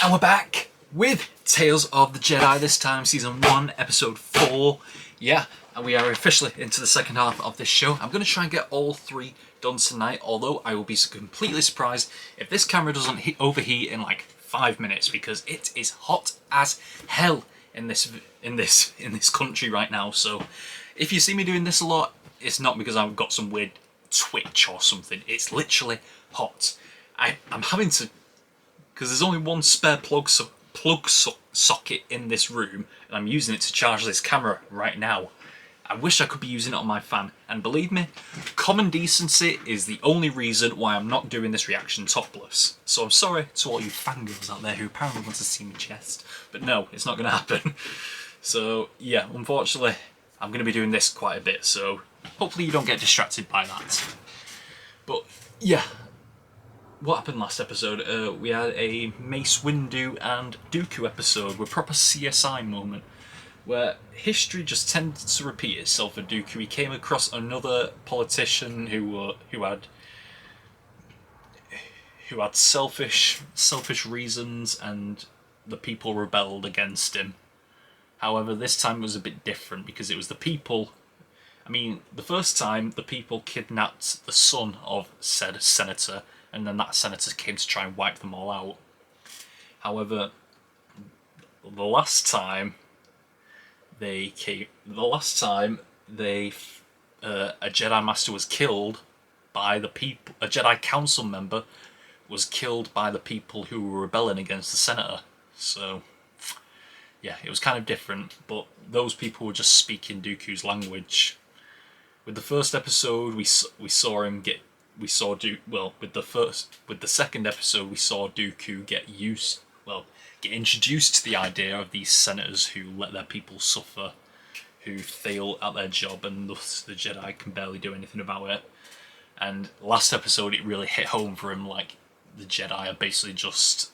And we're back with Tales of the Jedi, this time Season 1, Episode 4. Yeah, and we are officially into the second half of this show. I'm going to try and get all three done tonight, although I will be completely surprised if this camera doesn't overheat in like 5 minutes, because it is hot as hell in this country right now. So if you see me doing this a lot, it's not because I've got some weird twitch or something. It's literally hot. I'm having to, because there's only one spare plug socket in this room, and I'm using it to charge this camera right now. I wish I could be using it on my fan, and believe me, common decency is the only reason why I'm not doing this reaction topless. So I'm sorry to all you fangirls out there who apparently want to see my chest, but no, it's not going to happen. So yeah, unfortunately, I'm going to be doing this quite a bit, so hopefully you don't get distracted by that. But yeah, what happened last episode? We had a Mace Windu and Dooku episode with proper CSI moment, where history just tended to repeat itself for Dooku. He came across another politician who had selfish reasons, and the people rebelled against him. However, this time it was a bit different because it was the people. I mean, the first time the people kidnapped the son of said senator, and then that senator came to try and wipe them all out. However, the last time a Jedi Master was killed by the people. A Jedi Council member was killed by the people who were rebelling against the senator. So yeah, it was kind of different, but those people were just speaking Dooku's language. With the first episode, with the second episode, we saw Dooku get introduced to the idea of these senators who let their people suffer, who fail at their job, and thus the Jedi can barely do anything about it. And last episode, it really hit home for him, like, the Jedi are basically just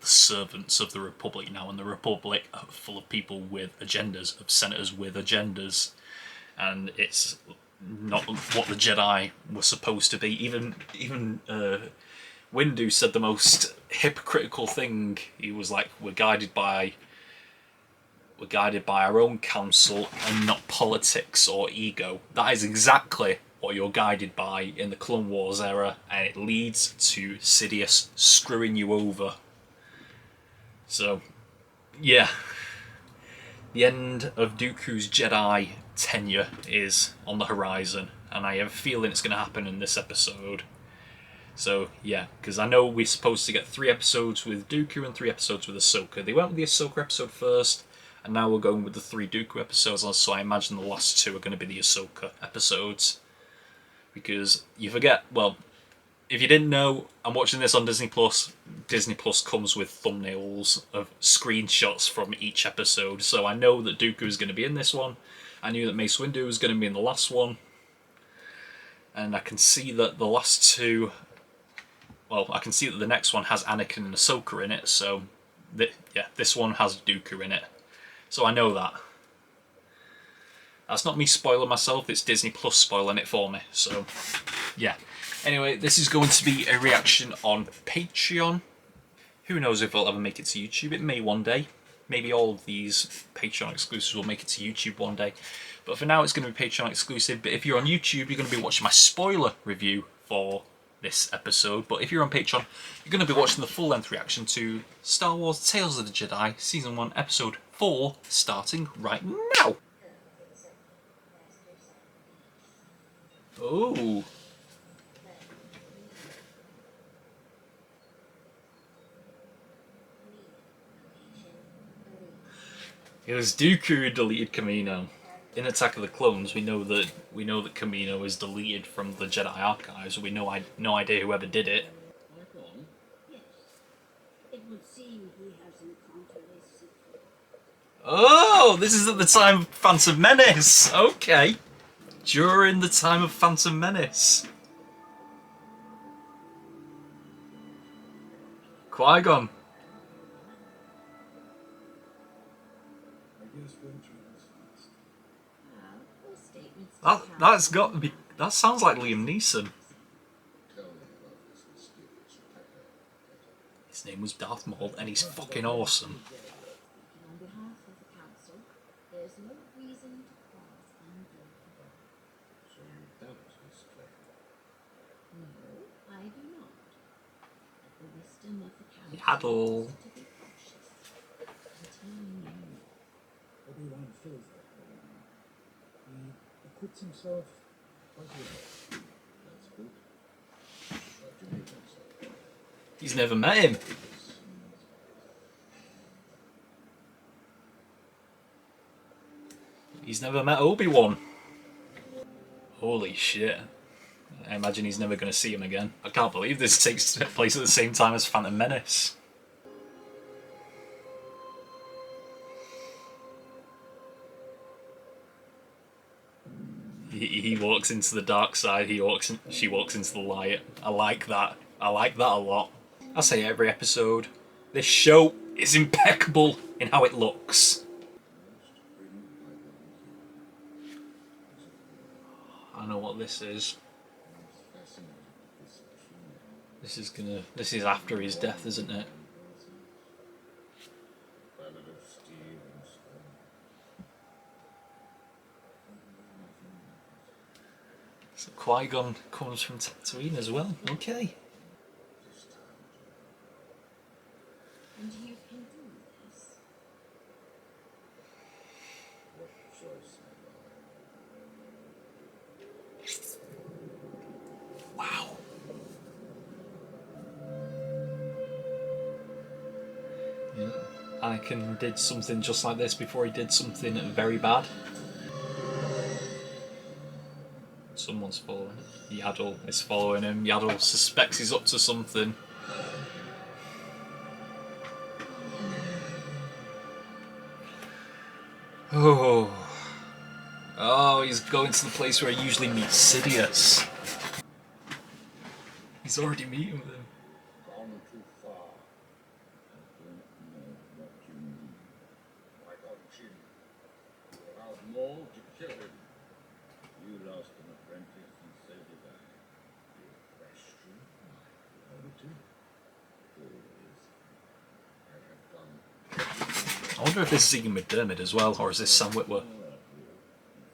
the servants of the Republic now, and the Republic are full of people with agendas, of senators with agendas. And it's not what the Jedi were supposed to be. Even Windu said the most hypocritical thing. He was like, "We're guided by our own counsel and not politics or ego." That is exactly what you're guided by in the Clone Wars era, and it leads to Sidious screwing you over. So, yeah. The end of Dooku's Jedi tenure is on the horizon, and I have a feeling it's going to happen in this episode. So yeah, because I know we're supposed to get 3 episodes with Dooku and 3 episodes with Ahsoka. They went with the Ahsoka episode first, and now we're going with the 3 Dooku episodes, so I imagine the last 2 are going to be the Ahsoka episodes. Because you forget, well, if you didn't know, I'm watching this on Disney Plus. Disney Plus comes with thumbnails of screenshots from each episode, so I know that Dooku is going to be in this one. I knew that Mace Windu was going to be in the last one, and I can see that the last 2. Well, I can see that the next one has Anakin and Ahsoka in it, so yeah, this one has Dooku in it. So I know that. That's not me spoiling myself, it's Disney Plus spoiling it for me, so yeah. Anyway, this is going to be a reaction on Patreon. Who knows if it'll ever make it to YouTube? It may one day. Maybe all of these Patreon exclusives will make it to YouTube one day. But for now, it's going to be Patreon exclusive. But if you're on YouTube, you're going to be watching my spoiler review for this episode. But if you're on Patreon, you're going to be watching the full-length reaction to Star Wars Tales of the Jedi Season 1, Episode 4, starting right now. Oh. It was Dooku who deleted Kamino. In Attack of the Clones, we know that Kamino is deleted from the Jedi archives. We no idea whoever did it. Oh, this is at the time of Phantom Menace. Okay, during the time of Phantom Menace. Qui-Gon. That's got to be. That sounds like Liam Neeson. His name was Darth Maul, and he's fucking awesome. On behalf of the council, there's no reason to pause and do today. So you doubt his claim? No, I do not. But the wisdom of the council Yaddle. is to be cautious until you know more. Obi-Wan feels that way. He acquits himself quite well. That's good. What do you make of so? He's never met him. He's never met Obi-Wan. Holy shit. I imagine he's never going to see him again. I can't believe this takes place at the same time as Phantom Menace. He walks into the dark side, she walks into the light. I like that. I like that a lot. I say every episode. This show is impeccable in how it looks. I know what this is. This is after his death, isn't it? So Qui-Gon comes from Tatooine as well. Okay. And you can do this. What choice Wow. Yeah. Anakin did something just like this before he did something very bad. Someone's following him. Yaddle is following him. Yaddle suspects he's up to something. Oh. Oh, he's going to the place where he usually meets Sidious. He's already meeting with him. gone too far? I don't know what you mean. Why don't you? You allowed Maul to kill him. You lost an apprentice, and so did I. You question my loyalty? Always. I have done. I wonder if this is Ian McDiarmid as well, or is this Sam Witwer? If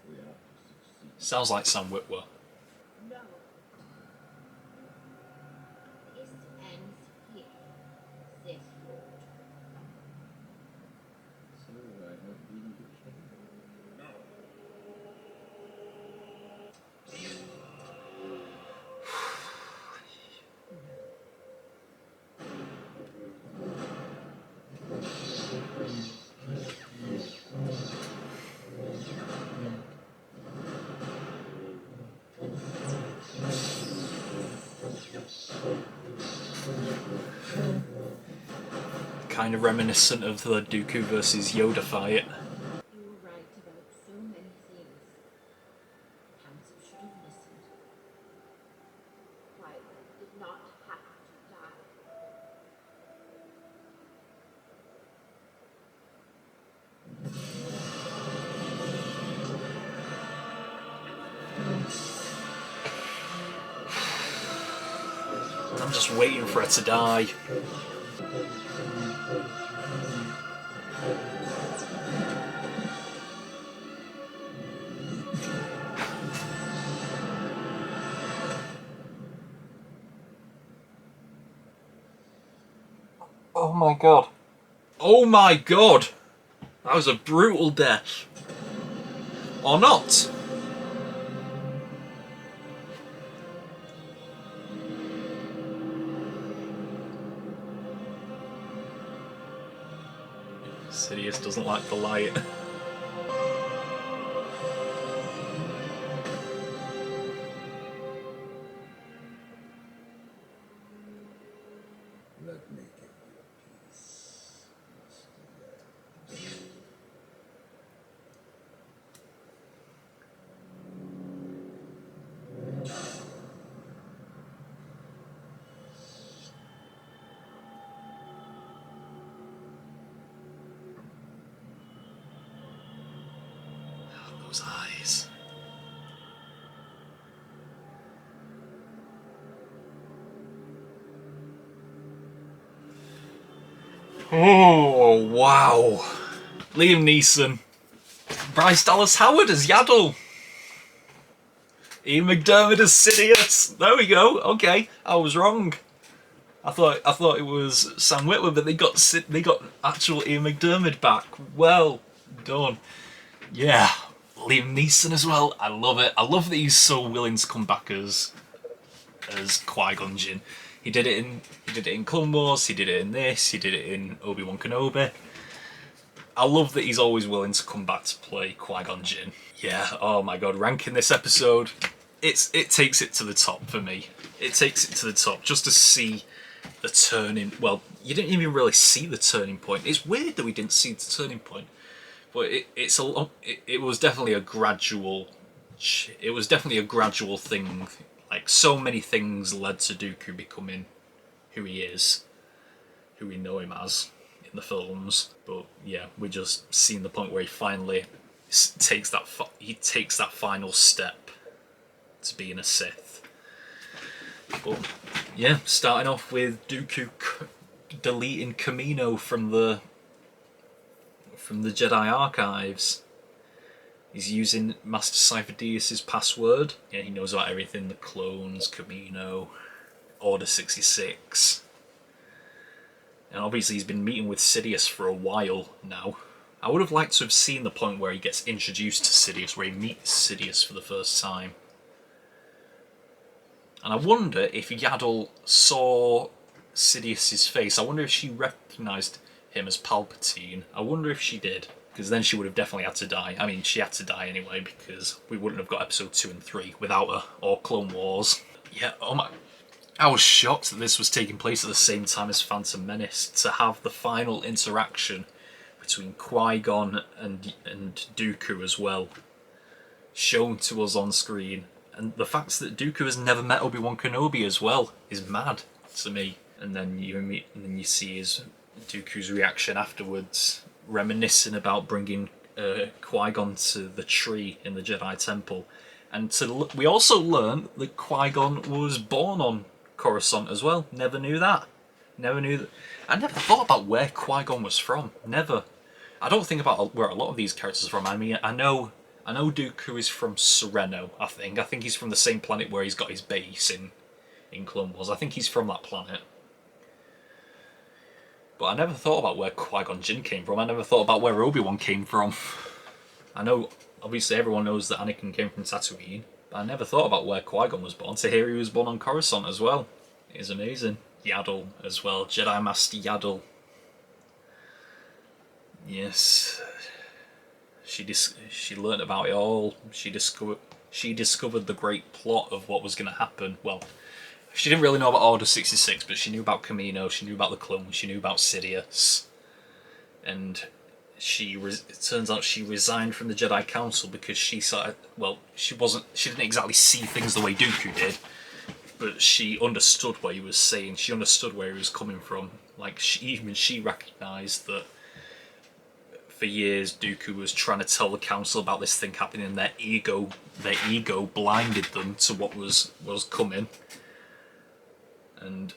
we are to succeed. Sounds like Sam Witwer. No. This ends here, Sith Lord. So I have been betrayed. No. Kind of reminiscent of the Dooku versus Yoda fight. You were right about so many things. The council should have listened. Qui-Gon did not have to die. I'm just waiting for her to die. Oh my god. Oh my god! That was a brutal death. Or not. Sidious doesn't like the light. Let me give you a peace, Mr. Yoda. Those eyes. Oh, wow. Liam Neeson. Bryce Dallas Howard as Yaddle. Ian McDermott as Sidious. There we go. Okay, I was wrong. I thought it was Sam Witwer, but they got actual Ian McDermott back. Well done. Yeah, Liam Neeson as well. I love it. I love that he's so willing to come back as Qui-Gon Jinn. He did it in Clone Wars. He did it in this. He did it in Obi-Wan Kenobi. I love that he's always willing to come back to play Qui-Gon Jinn. Yeah. Oh my god, ranking this episode, it takes it to the top for me. It takes it to the top just to see the turning. Well, you didn't even really see the turning point. It's weird that we didn't see the turning point, but it was definitely a gradual. It was definitely a gradual thing. Like, so many things led to Dooku becoming who he is, who we know him as in the films. But yeah, we just seen the point where he finally takes that final step to being a Sith. But yeah, starting off with Dooku deleting Kamino from the Jedi archives. He's using Master Cypher Deus's password. Yeah, he knows about everything: the clones, Kamino, Order 66. And obviously he's been meeting with Sidious for a while now. I would have liked to have seen the point where he gets introduced to Sidious, where he meets Sidious for the first time. And I wonder if Yaddle saw Sidious's face. I wonder if she recognised him as Palpatine. I wonder if she did. Because then she would have definitely had to die. I mean, she had to die anyway, because we wouldn't have got episode 2 and 3 without her, or Clone Wars. Yeah, oh my... I was shocked that this was taking place at the same time as Phantom Menace, to have the final interaction between Qui-Gon and Dooku as well, shown to us on screen. And the fact that Dooku has never met Obi-Wan Kenobi as well is mad to me. And then you see Dooku's reaction afterwards, reminiscing about bringing Qui-Gon to the tree in the Jedi Temple. And we also learned that Qui-Gon was born on Coruscant as well. Never knew that. Never knew that. I never thought about where Qui-Gon was from. Never. I don't think about where a lot of these characters are from. I mean, I know Dooku is from Sereno, I think. I think he's from the same planet where he's got his base in Clone Wars. I think he's from that planet. But I never thought about where Qui-Gon Jinn came from. I never thought about where Obi-Wan came from. I know, obviously, everyone knows that Anakin came from Tatooine, but I never thought about where Qui-Gon was born. To hear he was born on Coruscant as well is amazing. Yaddle as well. Jedi Master Yaddle. Yes. She learnt about it all. She discovered the great plot of what was going to happen. Well, she didn't really know about Order 66, but she knew about Kamino, she knew about the clones, she knew about Sidious. And it turns out she resigned from the Jedi Council because she started, well, she didn't exactly see things the way Dooku did, but she understood what he was saying, she understood where he was coming from. Like, she recognised that for years Dooku was trying to tell the Council about this thing happening, and their ego blinded them to what was coming. And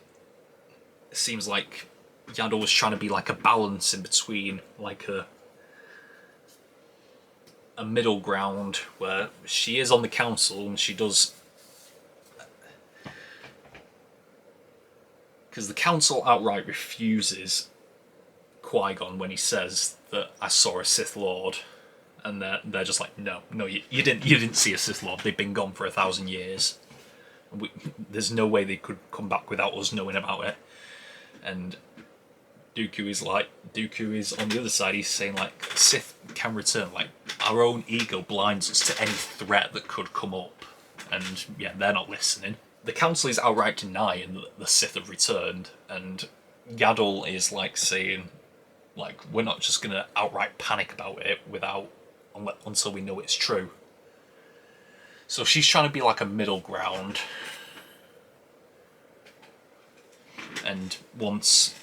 it seems like Yaddle was trying to be like a balance in between, like a middle ground where she is on the council and she does, because the council outright refuses Qui-Gon when he says that I saw a Sith Lord, and they're just like, no, you didn't see a Sith Lord. They've been gone for 1,000 years. There's no way they could come back without us knowing about it. And Dooku is on the other side. He's saying, like, Sith can return. Like, our own ego blinds us to any threat that could come up. And yeah, they're not listening. The Council is outright denying that the Sith have returned, and Yaddle is like saying, like, we're not just gonna outright panic about it until we know it's true. So she's trying to be like a middle ground. And once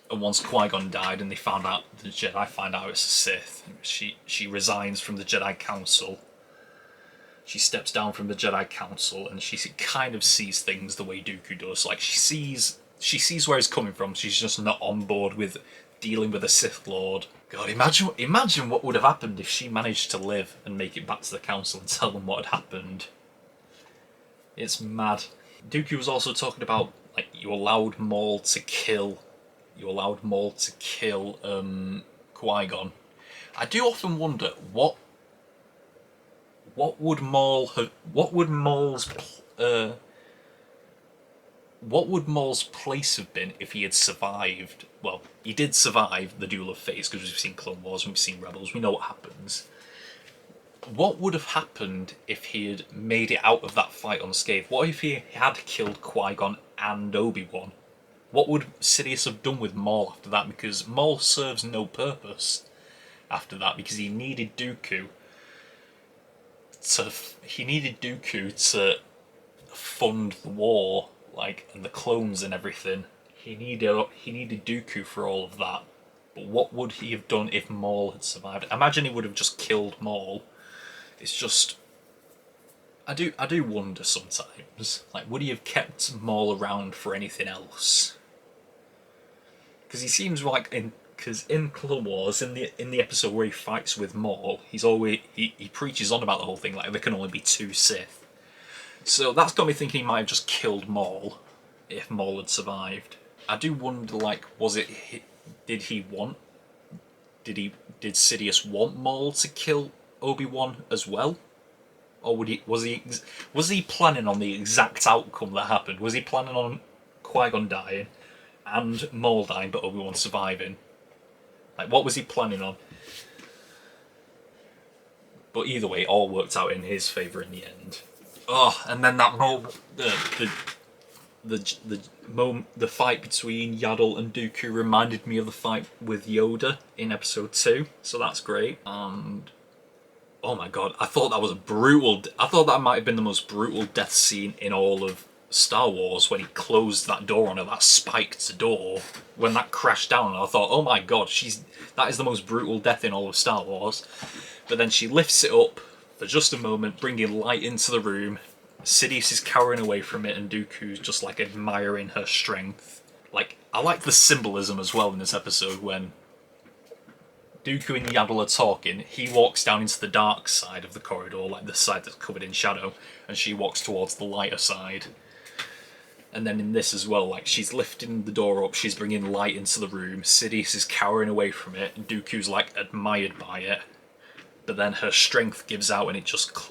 Qui-Gon died and the Jedi find out it's a Sith, she resigns from the Jedi Council. She steps down from the Jedi Council and she kind of sees things the way Dooku does. Like, she sees she sees where he's coming from. She's just not on board with dealing with a Sith Lord. God, imagine what would have happened if she managed to live and make it back to the council and tell them what had happened. It's mad. Dooku was also talking about, like, you allowed Maul to kill Qui-Gon. I do often wonder what would Maul's place have been if he had survived? Well, he did survive the Duel of Fates because we've seen Clone Wars and we've seen Rebels. We know what happens. What would have happened if he had made it out of that fight unscathed? What if he had killed Qui-Gon and Obi-Wan? What would Sidious have done with Maul after that? Because Maul serves no purpose after that, because he needed Dooku to fund the war, like, and the clones and everything. He needed Dooku for all of that. But what would he have done if Maul had survived? I imagine he would have just killed Maul. It's just, I do wonder sometimes, like, would he have kept Maul around for anything else? Because he seems like because in Clone Wars, in the episode where he fights with Maul, he preaches on about the whole thing, like there can only be 2 Sith. So that's got me thinking he might have just killed Maul if Maul had survived. I do wonder, like, did Sidious want Maul to kill Obi-Wan as well? Or was he planning on the exact outcome that happened? Was he planning on Qui-Gon dying and Maul dying but Obi-Wan surviving? Like, what was he planning on? But either way, it all worked out in his favour in the end. Oh, and then that moment, the fight between Yaddle and Dooku reminded me of the fight with Yoda in episode 2, so that's great. And oh my god, I thought that might have been the most brutal death scene in all of Star Wars, when he closed that door on her, that spiked door. When that crashed down, I thought, oh my god, that is the most brutal death in all of Star Wars. But then she lifts it up for just a moment, bringing light into the room. Sidious is cowering away from it, and Dooku's just, like, admiring her strength. Like, I like the symbolism as well in this episode when Dooku and Yaddle are talking. He walks down into the dark side of the corridor, like the side that's covered in shadow, and she walks towards the lighter side. And then in this as well, like, she's lifting the door up, she's bringing light into the room, Sidious is cowering away from it, and Dooku's, like, admired by it. But then her strength gives out and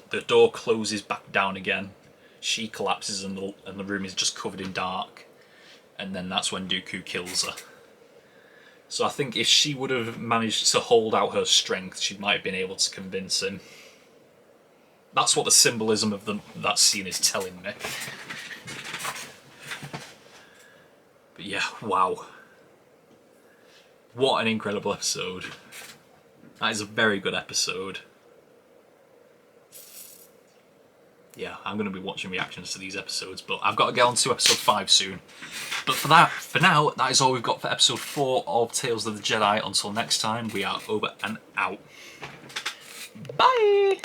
the door closes back down again. She collapses and the room is just covered in dark. And then that's when Dooku kills her. So I think if she would have managed to hold out her strength, she might have been able to convince him. That's what the symbolism of that scene is telling me. But yeah, wow. What an incredible episode. That is a very good episode. Yeah, I'm going to be watching reactions to these episodes, but I've got to get on to episode 5 soon. But for now, that is all we've got for episode 4 of Tales of the Jedi. Until next time, we are over and out. Bye!